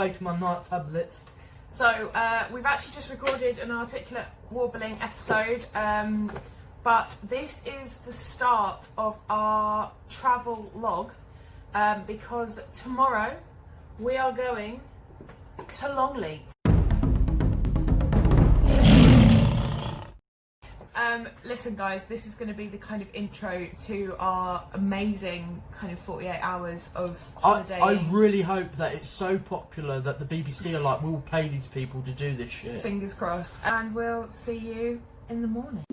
taking my night tablets. So we've actually just recorded an articulate warbling episode, but this is the start of our travel log, because tomorrow we are going to Longleat. Listen guys, this is going to be the kind of intro to our amazing kind of 48 hours of holiday. I really hope that it's so popular that the BBC are like, we'll pay these people to do this shit. Fingers crossed. And we'll see you in the morning.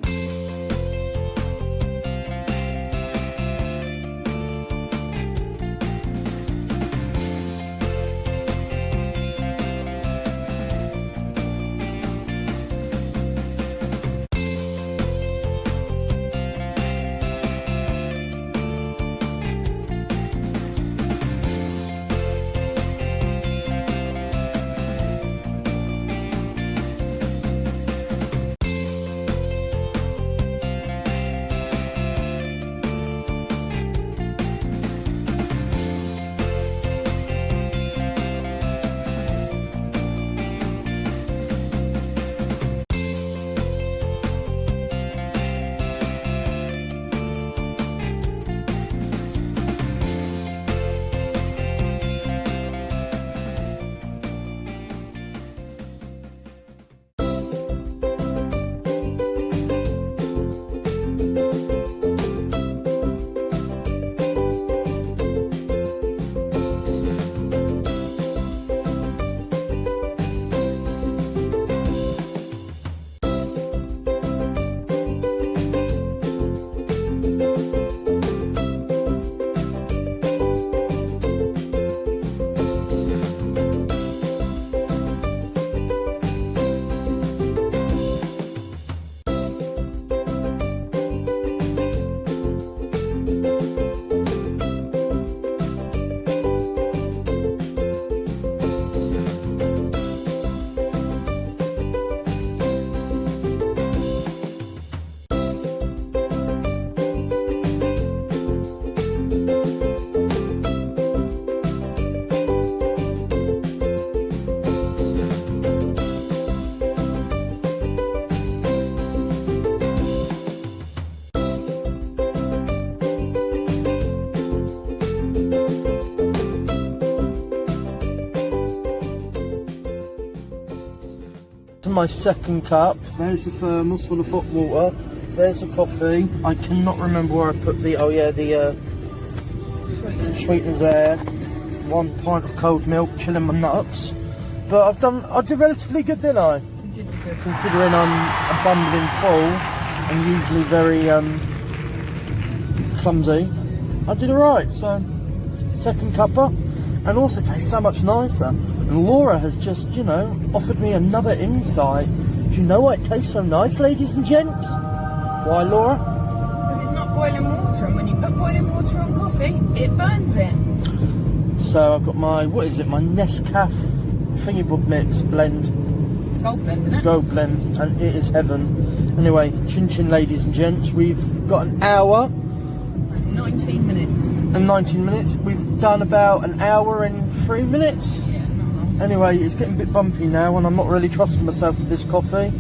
My second cup. There's the thermos full of hot water. There's the coffee. I cannot remember where I put the sweeteners there. 1 pint of cold milk, chilling my nuts. But I did relatively good, didn't I? You did good. Considering I'm a bumbling fool and usually very clumsy, I did alright. So second cuppa, and also tastes so much nicer. And Laura has just, you know, offered me another insight. Do you know why it tastes so nice, ladies and gents? Why, Laura? Because it's not boiling water, and when you put boiling water on coffee, it burns it. So I've got my, what is it, my Nescafe Thingy Mix blend. Gold blend, isn't it? Gold blend, and it is heaven. Anyway, chin chin, ladies and gents, we've got an hour. 19 minutes. And 19 minutes. We've done about an hour and 3 minutes. Yeah, not long. Anyway, it's getting a bit bumpy now and I'm not really trusting myself with this coffee.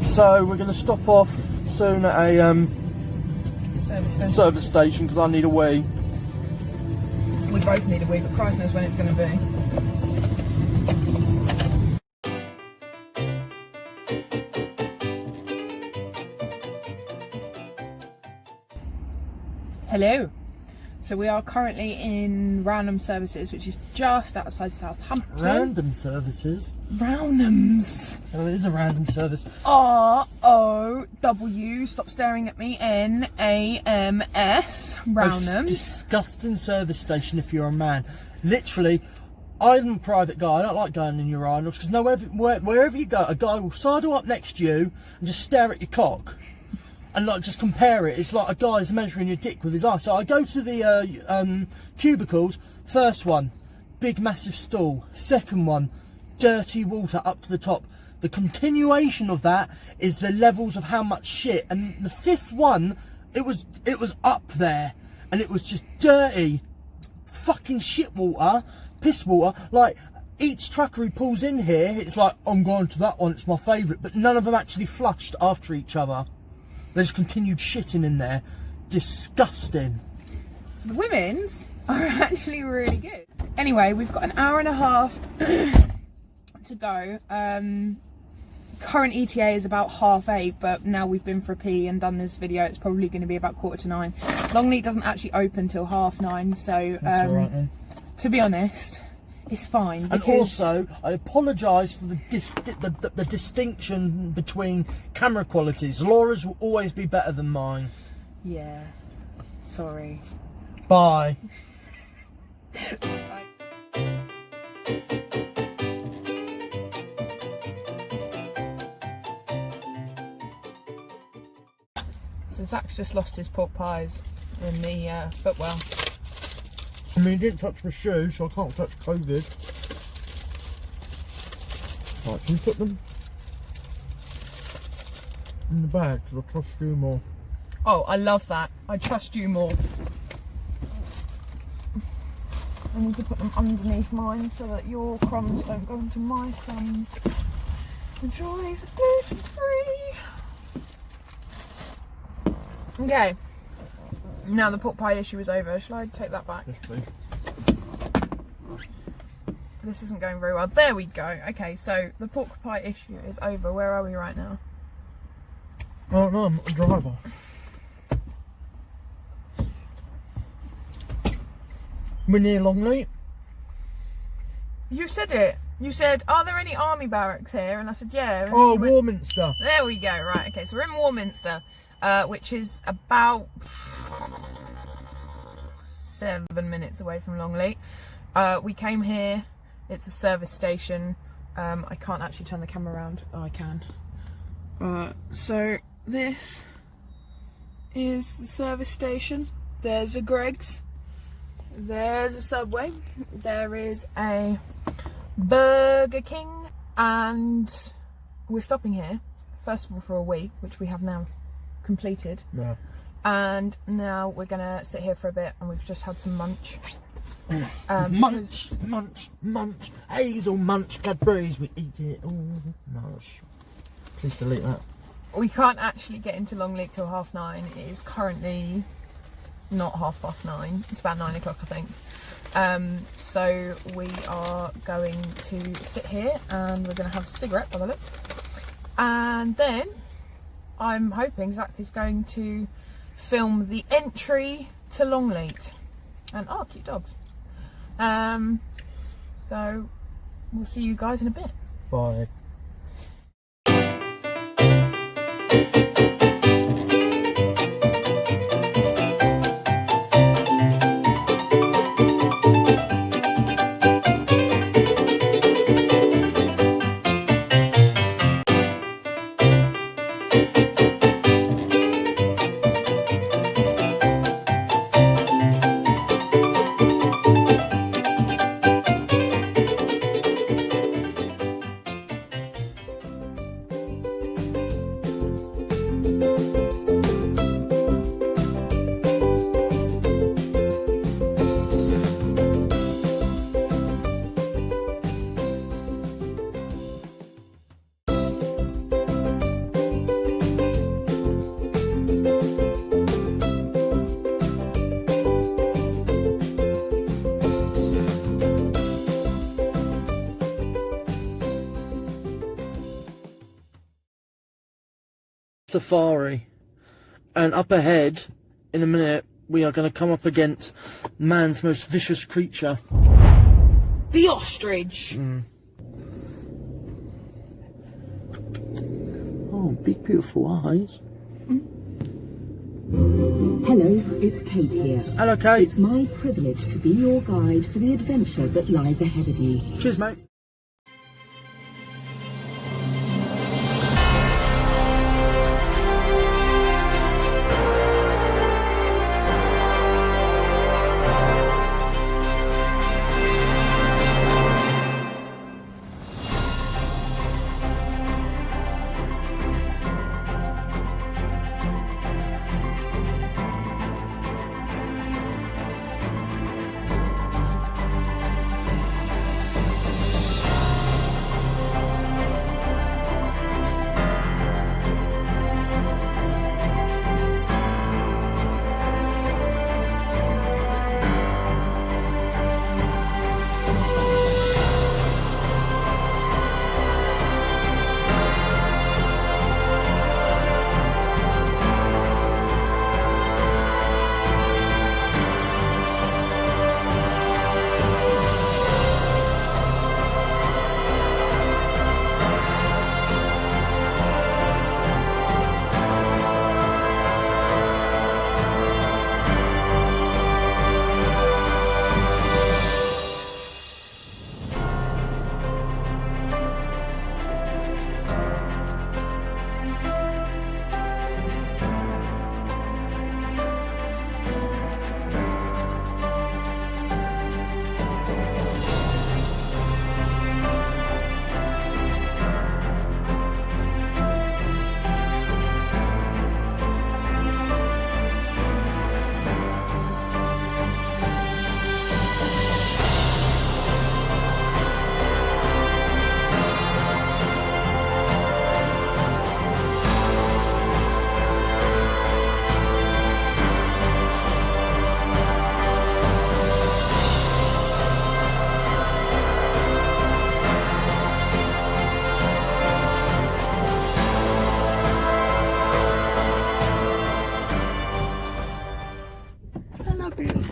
So we're going to stop off soon at a service station because I need a wee. We both need a wee, but Christ knows when it's going to be. Hello. So we are currently in Roundham Services, which is just outside Southampton. Random services? Roundhams. Oh, it is a random service. R-O-W, stop staring at me, N-A-M-S, Roundham. Most disgusting service station if you're a man. Literally, I'm a private guy, I don't like going in urinals, because wherever you go, a guy will sidle up next to you and just stare at your cock. And like just compare it, it's like a guy's measuring your dick with his eye. So I go to the cubicles. First one, big massive stool. Second one, dirty water up to the top. The continuation of that is the levels of how much shit. And the fifth one, it was up there, and it was just dirty, fucking shit water, piss water. Like each trucker who pulls in here, it's like, I'm going to that one, it's my favourite, but none of them actually flushed after each other. They just continued shitting in there. Disgusting. So the women's are actually really good. Anyway, we've got an hour and a half to go. Current ETA is about 8:30, but now we've been for a pee and done this video, it's probably going to be about 9:15. Longleat doesn't actually open till 9:30, so That's all right, then. To be honest, it's fine. And also, I apologise for the distinction between camera qualities. Laura's will always be better than mine. Yeah, sorry. Bye. So Zach's just lost his pork pies in the footwell. I mean, he didn't touch my shoe, so I can't touch COVID. Right, can you put them in the bag? Because I trust you more. Oh, I love that. I trust you more. I need to put them underneath mine so that your crumbs don't go into my crumbs. Enjoy is gluten free. Okay. Now the pork pie issue is over. Shall I take that back? Yes, please. This isn't going very well. There we go. Okay, so the pork pie issue is over. Where are we right now? Oh no, I'm not a driver. We're near Longleat. You said it. You said, are there any army barracks here? And I said, yeah. And Oh, you went, Warminster. there we go. Right, okay. So we're in Warminster, which is about 7 minutes away from Longleat. We came here. It's a service station. I can't actually turn the camera around. Oh, I can. So this is the service station. There's a Greggs. There's a Subway. There is a Burger King, and we're stopping here first of all for a wee, which we have now completed. Yeah. And now we're gonna sit here for a bit, and we've just had some munch. Munch, munch, munch, hazel munch, Cadbury's, we eat it. Oh, mush. Please delete that. We can't actually get into Longleat till 9:30. It is currently not 9:30. It's about 9 o'clock, I think. So we are going to sit here and we're going to have a cigarette by the look. And then I'm hoping Zach is going to film the entry to Longleat. And oh, cute dogs. So we'll see you guys in a bit. Bye. Safari, and up ahead in a minute we are going to come up against man's most vicious creature, The ostrich. Oh, big beautiful eyes. Hello, it's Kate here. Hello, Kate. It's my privilege to be your guide for the adventure that lies ahead of you. Cheers, mate.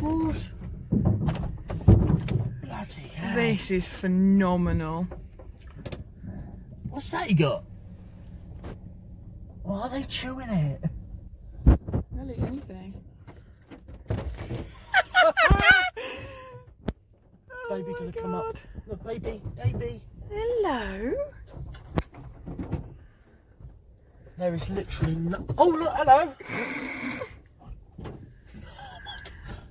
course. Bloody hell. This is phenomenal. What's that you got? Why are they chewing it? They'll eat anything. Baby gonna come up. Look, baby, baby. Hello. There is literally no. Oh look, hello.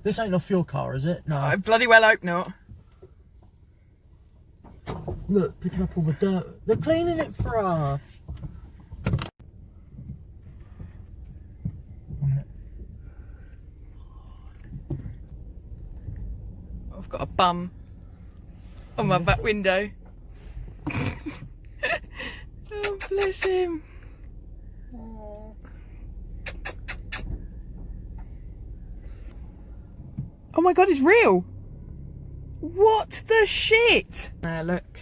This ain't off your car, is it? No. I bloody well hope not. Look, picking up all the dirt. They're cleaning it for us. 1 minute. I've got a bum on my back window. Oh, bless him. Oh my god, it's real. What the shit? Look.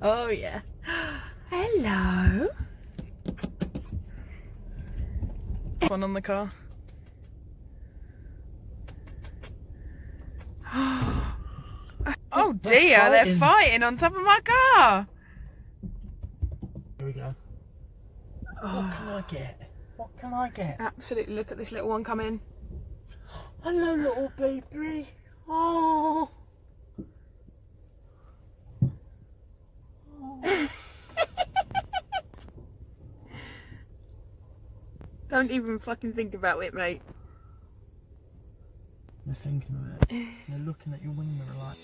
Oh yeah. Hello. One on the car. Oh dear, they're fighting on top of my car. Here we go. What can I get? What can I get? Absolutely, look at this little one come in. Hello, little baby. Oh. Don't even fucking think about it, mate. They're thinking of it. They're looking at your wing mirror like.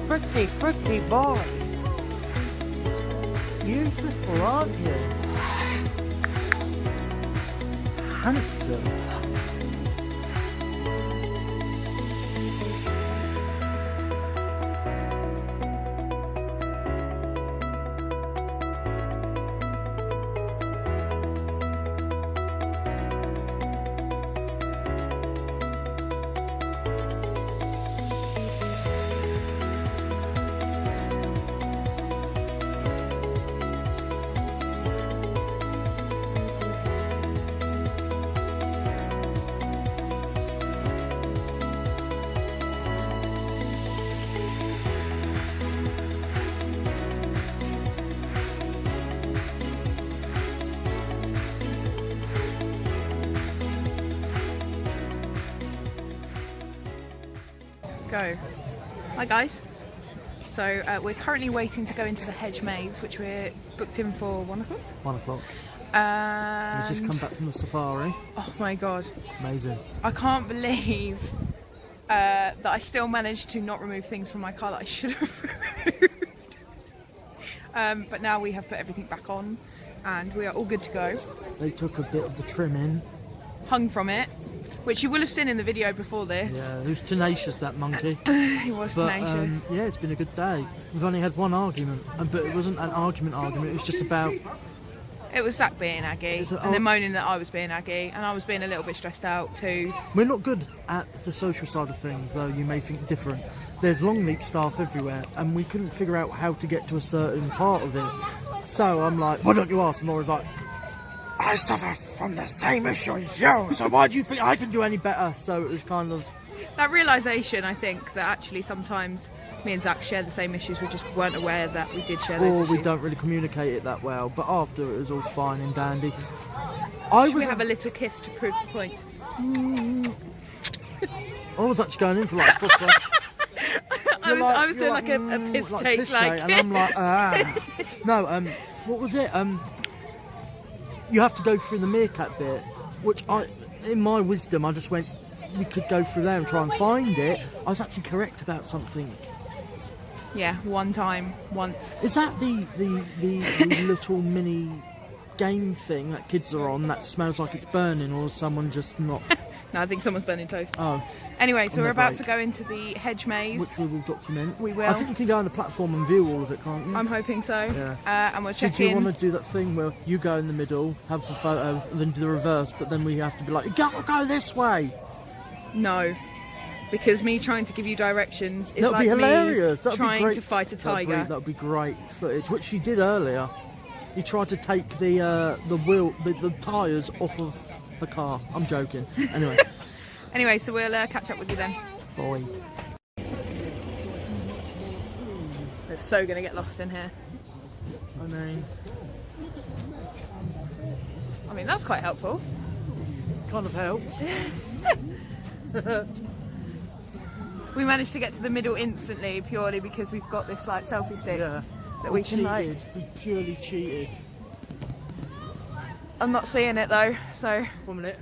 Pretty, pretty boy. Beautiful, aren't you? Handsome. Go. Hi guys. So we're currently waiting to go into the hedge maze, which we're booked in for 1 o'clock. 1 o'clock. And We just come back from the safari. oh my god, Amazing. I can't believe that I still managed to not remove things from my car that I should have removed. But now we have put everything back on and we are all good to go. They took a bit of the trim in. Hung from it, which you will have seen in the video before this. Yeah, he was tenacious, that monkey. He was But tenacious. yeah, it's been a good day. We've only had one argument, but it wasn't an argument. It was just about. It was Zach being aggy, and then moaning that I was being aggy, and I was being a little bit stressed out too. We're not good at the social side of things, though you may think different. There's Longleat staff everywhere, and we couldn't figure out how to get to a certain part of it. So I'm like, why don't you ask? And Laura's like, I suffer from the same issue as you, so why do you think I can do any better? So it was kind of... That realisation, I think, that actually sometimes me and Zach share the same issues, we just weren't aware that we did share those Or issues. we don't really communicate it that well, but after it was all fine and dandy. Should we have a little kiss to prove the point? I was actually going in for like football. I was doing like a piss like take, piss like... and I'm like, ah. No, what was it? You have to go through the meerkat bit, which in my wisdom, I just went, we could go through there and try and find it. I was actually correct about something. Yeah, once. Is that the little mini game thing that kids are on that smells like it's burning, or is someone just not? No, I think someone's burning toast. Oh. Anyway, so On we're their about break. to go into the hedge maze. Which we will document. We will. I think you can go on the platform and view all of it, can't you? I'm hoping so. Yeah. And we're checking. Did you want to do that thing where you go in the middle, have the photo, and then do the reverse, but then we have to be like, you gotta go this way? No. Because me trying to give you directions is That'd like be hilarious. me That'd be trying great. to fight a tiger. That would be great footage, which you did earlier. You tried to take the tyres off of the car. I'm joking. Anyway. Anyway, so we'll catch up with you then. Bye. We're so going to get lost in here. I mean, that's quite helpful. Kind of helps. We managed to get to the middle instantly purely because we've got this like selfie stick that we can like. We purely cheated. I'm not seeing it though, so. 1 minute.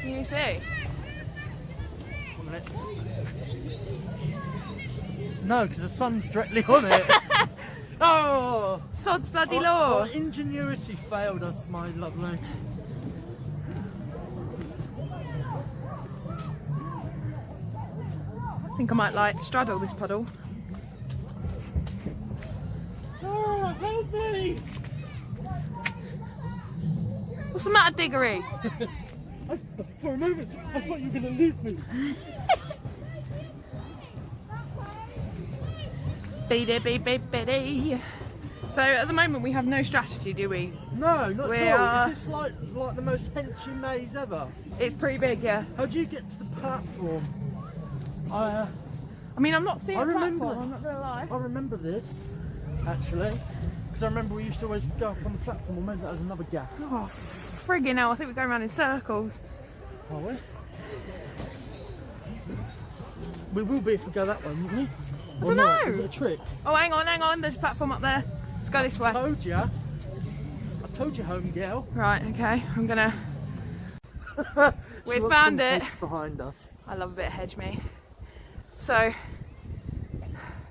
Can you see? 1 minute. No, because the sun's directly on it. Oh! Sod's bloody law. Our ingenuity failed us, my lovely. I think I might like straddle this puddle. Oh, help me! What's the matter, Diggory? For a moment, I thought you were going to leave me. Biddy. So at the moment we have no strategy, do we? No, not at all. are- Is this like the most henchy maze ever? It's pretty big, yeah. How do you get to the platform? I mean, I'm not seeing I a remember- platform, I'm not gonna lie. I remember this, actually. Because I remember we used to always go up on the platform, or maybe that was another gap. Oh, friggin' hell, I think we're going around in circles. Are we? We will be if we go that way, won't we? I don't know. Is it a trick? Oh, hang on, there's a platform up there. Let's go this way. I told you, home girl. Right, okay, I'm gonna... She We wants found some it. hedge behind us. I love a bit of hedge me. So,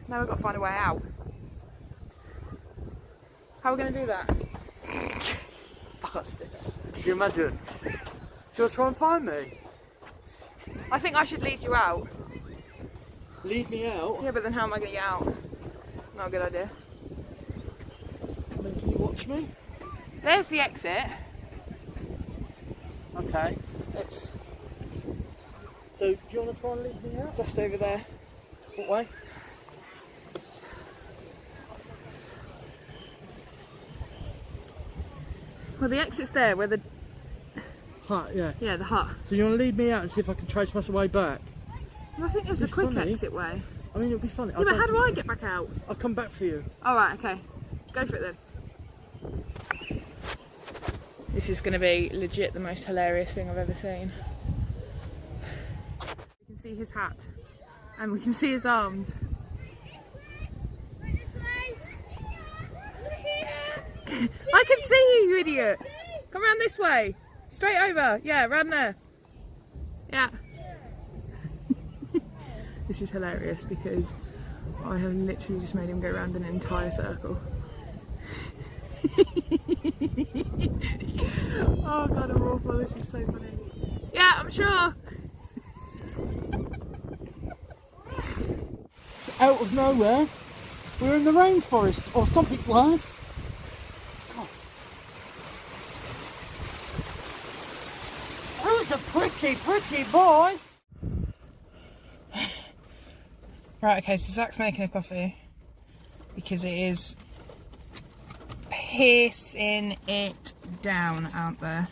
now we've got to find a way out. How are we going to do that? Bastard. Can you imagine? Do you want to try and find me? I think I should lead you out. Lead me out? Yeah, but then how am I going to get out? Not a good idea. I mean, can you watch me? There's the exit. Okay. Let's... So, do you want to try and lead me out? Just over there. What way? Well, the exit's there, where the... Hut, yeah. Yeah, the hut. So you want to lead me out and see if I can trace my way back? Well, I think there's a It's quick funny. exit way. I mean, it'll be funny. Yeah, but how do I get back out? I'll come back for you. Alright, okay. Go for it then. This is going to be legit the most hilarious thing I've ever seen. We can see his hat. And we can see his arms. I can see you, you idiot! Come around this way! Straight over! Yeah, round there! Yeah. This is hilarious because I have literally just made him go around an entire circle. Oh god, I'm awful, this is so funny. Yeah, I'm sure! It's out of nowhere. We're in the rainforest, or something worse. God. Who's a pretty, pretty boy? Right, okay, so Zach's making a coffee because it is pissing it down out there.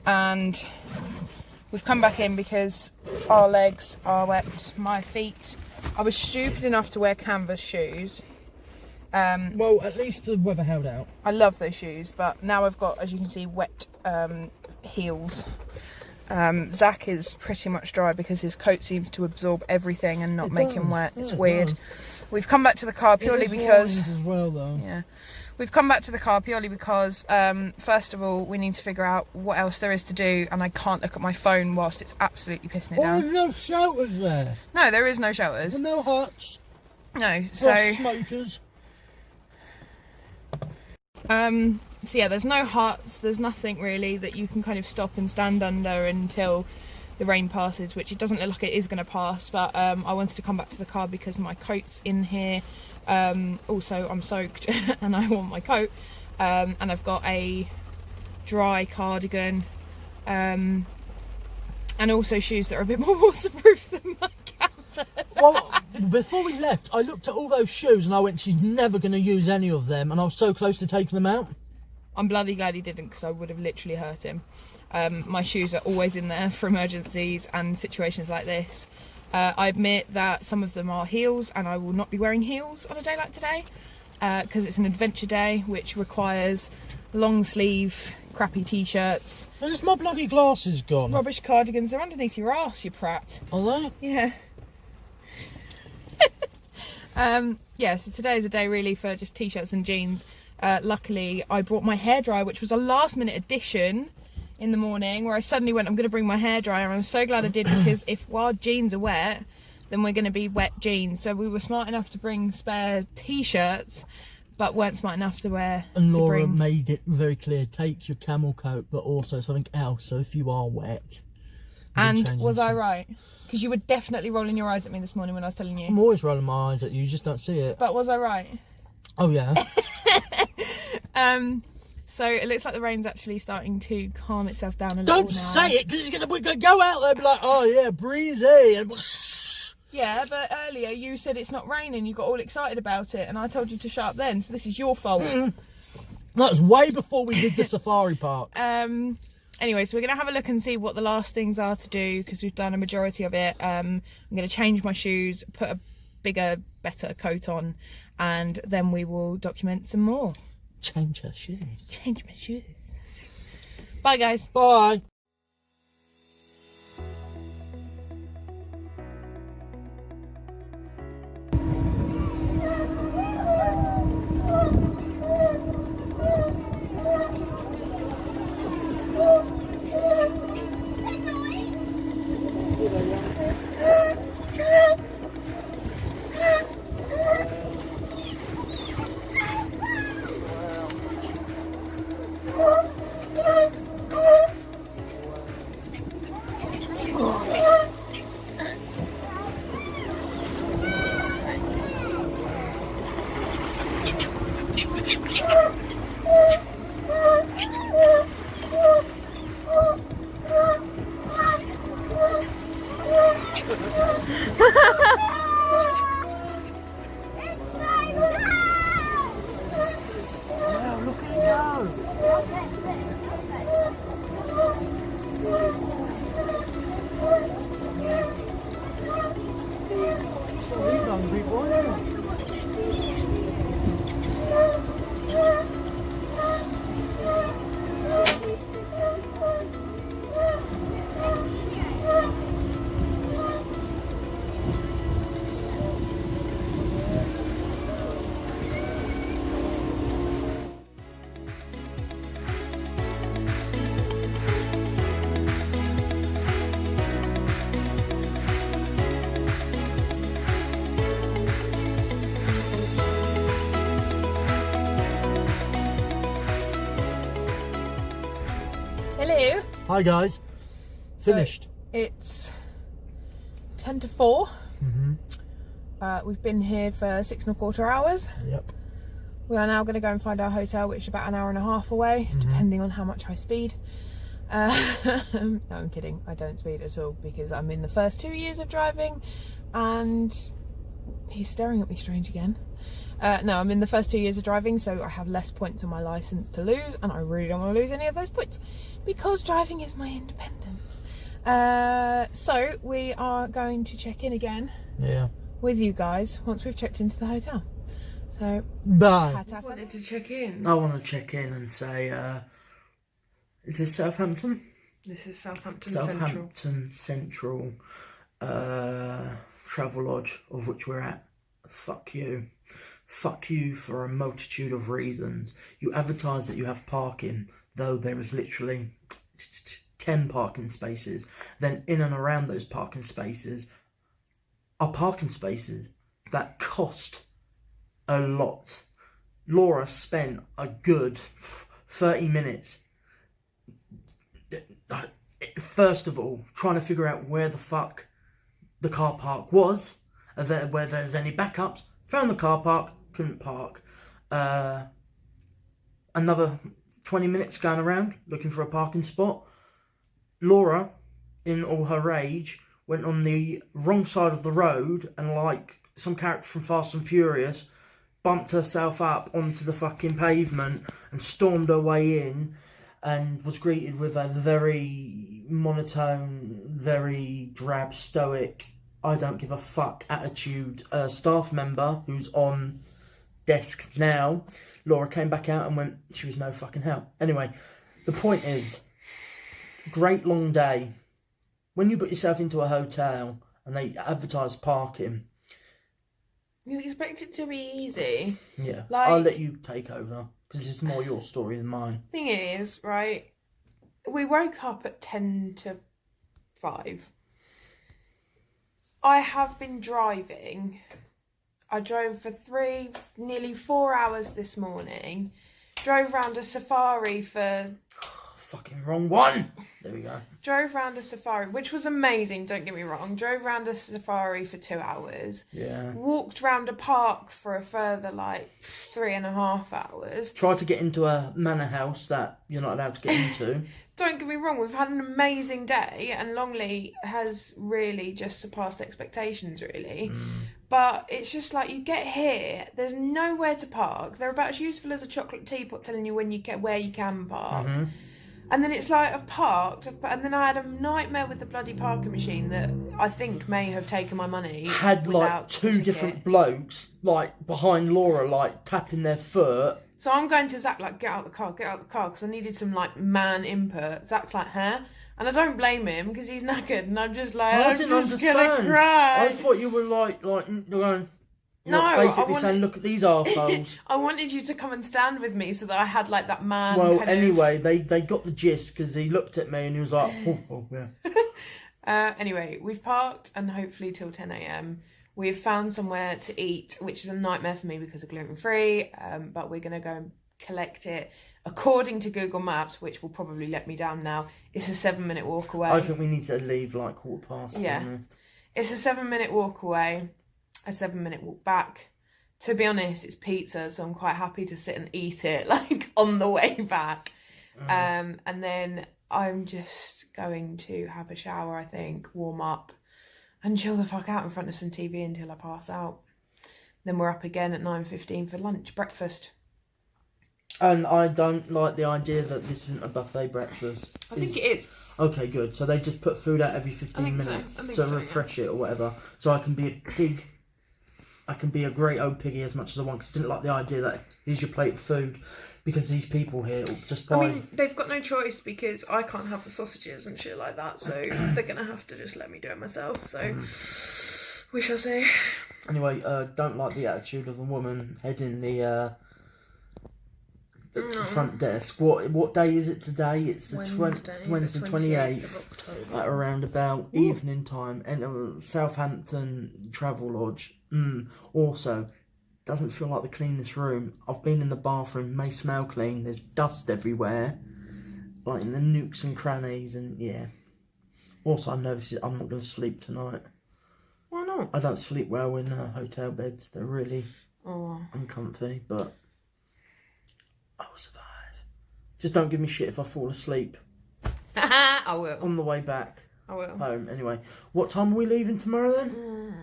And we've come back in because our legs are wet, my feet. I was stupid enough to wear canvas shoes. Well, at least the weather held out. I love those shoes, but now I've got, as you can see, wet heels. Zach is pretty much dry because his coat seems to absorb everything and not make him wet. It's weird. We've come back to the car purely because... as well, though. Yeah. We've come back to the car purely because, first of all, we need to figure out what else there is to do, and I can't look at my phone whilst it's absolutely pissing it down. There's no shelters there. No, there is no shelters. There's no huts. No, So smokers. So yeah, there's no huts, there's nothing really that you can kind of stop and stand under until the rain passes, which it doesn't look like it is going to pass, but I wanted to come back to the car because my coat's in here. Also, I'm soaked and I want my coat, and I've got a dry cardigan, and also shoes that are a bit more waterproof than my canvas. Well, before we left, I looked at all those shoes and I went, she's never going to use any of them, and I was so close to taking them out. I'm bloody glad he didn't, because I would have literally hurt him. My shoes are always in there for emergencies and situations like this. I admit that some of them are heels, and I will not be wearing heels on a day like today, because it's an adventure day which requires long sleeve crappy t-shirts. Where's my bloody glasses gone? Rubbish cardigans. They're underneath your arse, you prat. Are they? Yeah. Yeah, so today is a day really for just t-shirts and jeans. Luckily I brought my hairdryer, which was a last minute addition in the morning, where I suddenly went, I'm going to bring my hairdryer, and I'm so glad I did, because if while jeans are wet, then we're going to be wet jeans. So we were smart enough to bring spare t-shirts, but weren't smart enough to wear. And Laura made it very clear, take your camel coat, but also something else, so if you are wet. And was I right? Because you were definitely rolling your eyes at me this morning when I was telling you. I'm always rolling my eyes at you, just don't see it. But was I right? Oh yeah. So it looks like the rain's actually starting to calm itself down a little now. Don't say it, because we're going to go out there and be like, oh yeah, breezy. And yeah, but earlier you said it's not raining, you got all excited about it, and I told you to shut up then, so this is your fault. That was way before we did the safari park. Anyway, so we're going to have a look and see what the last things are to do, because we've done a majority of it. I'm going to change my shoes, put a bigger, better coat on, and then we will document some more. Change her shoes. Change my shoes. Bye, guys. Bye. Hello. Hi guys. Finished. So it's 10 to 4. We've been here for 6.25 hours. Yep. We are now going to go and find our hotel, which is about an hour and a half away, depending on how much I speed. No, I'm kidding. I don't speed at all, because I'm in the first 2 years of driving, and he's staring at me strange again. No, I'm in the first 2 years of driving, so I have less points on my licence to lose, and I really don't want to lose any of those points, because driving is my independence. So we are going to check in again. Yeah. With you guys once we've checked into the hotel. So Bye. I wanted to check in. I want to check in and say, is this Southampton? This is Southampton Central Travel Lodge, of which we're at. Fuck you. fuck you for a multitude of reasons. You advertise that you have parking, though there is literally 10 parking spaces. Then in and around those parking spaces are parking spaces that cost a lot. Laura spent a good 30 minutes, first of all, trying to figure out where the fuck the car park was, where there's any backups. Found the car park, couldn't park. Another 20 minutes going around looking for a parking spot. Laura, in all her rage, went on the wrong side of the road and, like some character from Fast and Furious, bumped herself up onto the fucking pavement and stormed her way in, and was greeted with a very monotone, very drab, stoic, I don't give a fuck attitude staff member who's on desk now. Laura came back out and went, she was no fucking help. Anyway, the point is, great long day. When you put yourself into a hotel and they advertise parking, you expect it to be easy. Yeah, like, I'll let you take over, because it's more your story than mine. Thing is, right, we woke up at 10 to 5. I have been driving. I drove for nearly 4 hours this morning. Drove around a safari for... Fucking wrong one! There we go. Drove around a safari, which was amazing, don't get me wrong. Drove around a safari for 2 hours. Yeah. Walked round a park for a further, 3.5 hours. Tried to get into a manor house that you're not allowed to get into. Don't get me wrong, we've had an amazing day, and Longleat has really just surpassed expectations, really. But it's just like, you get here, there's nowhere to park. They're about as useful as a chocolate teapot telling you where you can park. And then it's like, I've parked, and then I had a nightmare with the bloody parking machine that I think may have taken my money. Had two different blokes behind Laura, tapping their foot. So I'm going to Zach, get out of the car, because I needed some man input. Zach's like, huh? And I don't blame him because he's knackered, and I'm just like, I didn't understand. Gonna cry. I thought you were going. No, basically saying, look at these arseholes. I wanted you to come and stand with me so that I had that man. Well, anyway, they got the gist because he looked at me and he was like, oh yeah. Anyway, we've parked, and hopefully till 10 a.m. we've found somewhere to eat, which is a nightmare for me because of gluten-free. But we're gonna go and collect it. According to Google Maps, which will probably let me down now, it's a 7-minute walk away. I think we need to leave 1/4 past. Yeah, it's a 7-minute walk away. A 7-minute walk back. To be honest, it's pizza, so I'm quite happy to sit and eat it on the way back. And then I'm just going to have a shower, I think, warm up, and chill the fuck out in front of some TV until I pass out. Then we're up again at 9:15 for lunch, breakfast. And I don't like the idea that this isn't a buffet breakfast. I think it is. Okay, good. So they just put food out every 15 minutes to refresh it or whatever. So I can be a pig. I can be a great old piggy as much as I want, because I didn't like the idea that here's your plate of food, because these people here just buy... I mean, they've got no choice because I can't have the sausages and shit like that, so they're going to have to just let me do it myself, so we shall see. Anyway, don't like the attitude of the woman heading the front desk. What day is it today? It's the Wednesday 28th of October. At around about evening time. And Southampton Travelogue. Also, doesn't feel like the cleanest room. I've been in the bathroom, may smell clean. There's dust everywhere, in the nooks and crannies, and yeah. Also, I'm nervous. I'm not going to sleep tonight. Why not? I don't sleep well in hotel beds. They're really uncomfy, but I will survive. Just don't give me shit if I fall asleep. I will. On the way back. I will. Home. Anyway, what time are we leaving tomorrow then?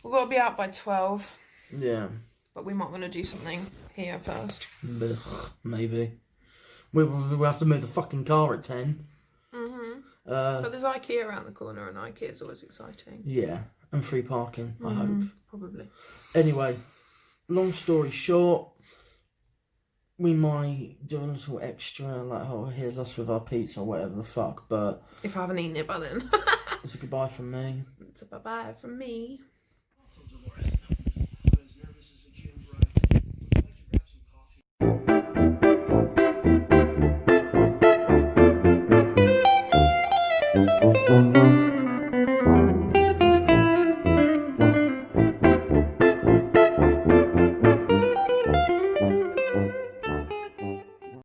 We've got to be out by 12. Yeah. But we might want to do something here first. Maybe. We'll have to move the fucking car at 10. But there's IKEA around the corner, and IKEA is always exciting. Yeah, and free parking, I hope. Probably. Anyway, long story short, we might do a little extra, here's us with our pizza or whatever the fuck, but... If I haven't eaten it by then. It's a goodbye from me. It's a bye-bye from me.